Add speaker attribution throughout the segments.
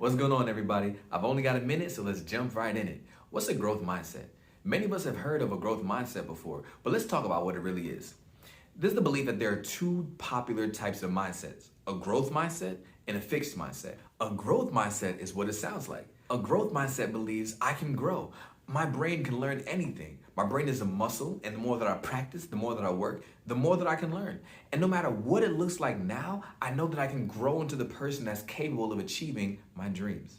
Speaker 1: What's going on, everybody? I've only got a minute, so let's jump right in it. What's a growth mindset? Many of us have heard of a growth mindset before, but let's talk about what it really is. This is the belief that there are two popular types of mindsets, a growth mindset and a fixed mindset. A growth mindset is what it sounds like. A growth mindset believes I can grow. My brain can learn anything. My brain is a muscle, and the more that I practice, the more that I work, the more that I can learn. And no matter what it looks like now, I know that I can grow into the person that's capable of achieving my dreams.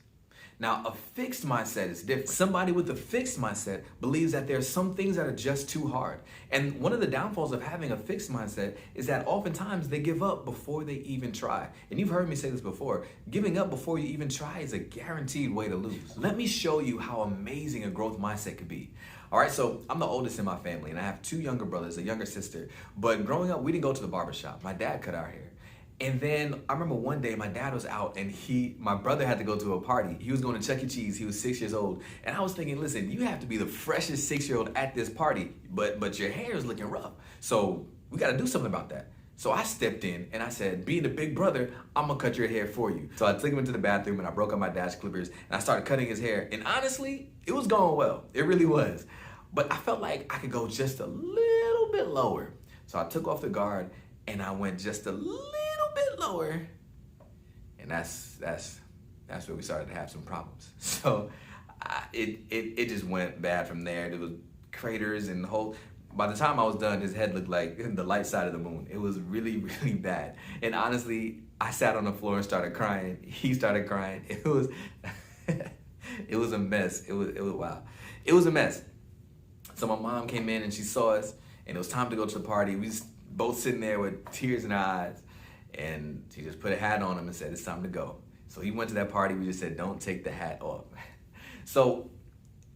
Speaker 1: Now, a fixed mindset is different. Somebody with a fixed mindset believes that there are some things that are just too hard. And one of the downfalls of having a fixed mindset is that oftentimes they give up before they even try. And you've heard me say this before, giving up before you even try is a guaranteed way to lose. Let me show you how amazing a growth mindset could be. All right, so I'm the oldest in my family, and I have two younger brothers, a younger sister. But growing up, we didn't go to the barbershop. My dad cut our hair. And then I remember one day my dad was out and my brother had to go to a party. He was going to Chuck E. Cheese. He was 6 years old. And I was thinking, listen, you have to be the freshest 6-year-old at this party, but your hair is looking rough. So we got to do something about that. So I stepped in and I said, being the big brother, I'm going to cut your hair for you. So I took him into the bathroom and I broke out my dad's clippers and I started cutting his hair. And honestly, it was going well. It really was. But I felt like I could go just a little bit lower. So I took off the guard and I went just a little bit lower, and that's where we started to have some problems. So it just went bad from there. There was craters and the whole. By the time I was done, his head looked like the light side of the moon. It was really, really bad. And honestly, I sat on the floor and started crying. He started crying. It was it was a mess. It was wow. It was a mess. So my mom came in and she saw us, and it was time to go to the party. We just both sitting there with tears in our eyes. And she just put a hat on him and said, it's time to go. So he went to that party. We just said, don't take the hat off. So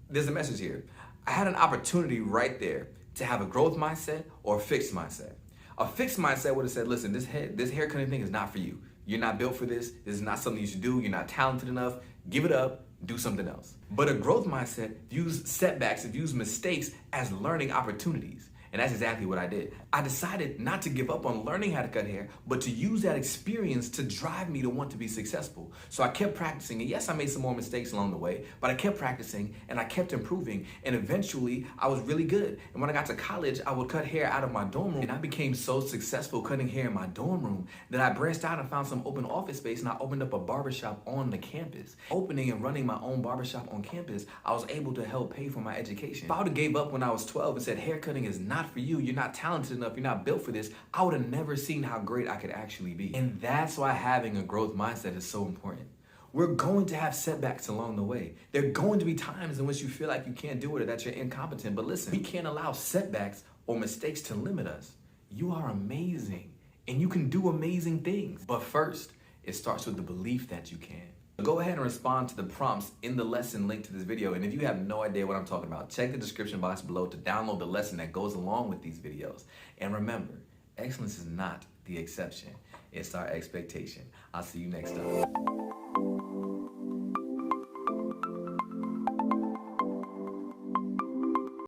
Speaker 1: there's a message here. I had an opportunity right there to have a growth mindset or a fixed mindset. A fixed mindset would have said, listen, this hair cutting thing is not for you. You're not built for this. This is not something you should do. You're not talented enough. Give it up. Do something else. But a growth mindset views setbacks and views mistakes as learning opportunities. And that's exactly what I did. I decided not to give up on learning how to cut hair, but to use that experience to drive me to want to be successful. So I kept practicing, and yes, I made some more mistakes along the way, but I kept practicing and I kept improving, and eventually I was really good. And when I got to college, I would cut hair out of my dorm room, and I became so successful cutting hair in my dorm room that I branched out and found some open office space, and I opened up a barbershop on the campus. Opening and running my own barbershop on campus, I was able to help pay for my education. If I would have gave up when I was 12 and said haircutting is not for you, you're not talented enough, you're not built for this, I would have never seen how great I could actually be. And that's why having a growth mindset is so important. We're going to have setbacks along the way. There are going to be times in which you feel like you can't do it or that you're incompetent. But listen, we can't allow setbacks or mistakes to limit us. You are amazing and you can do amazing things. But first, it starts with the belief that you can. Go ahead and respond to the prompts in the lesson link to this video. And if you have no idea what I'm talking about, check the description box below to download the lesson that goes along with these videos. And remember, excellence is not the exception. It's our expectation. I'll see you next time.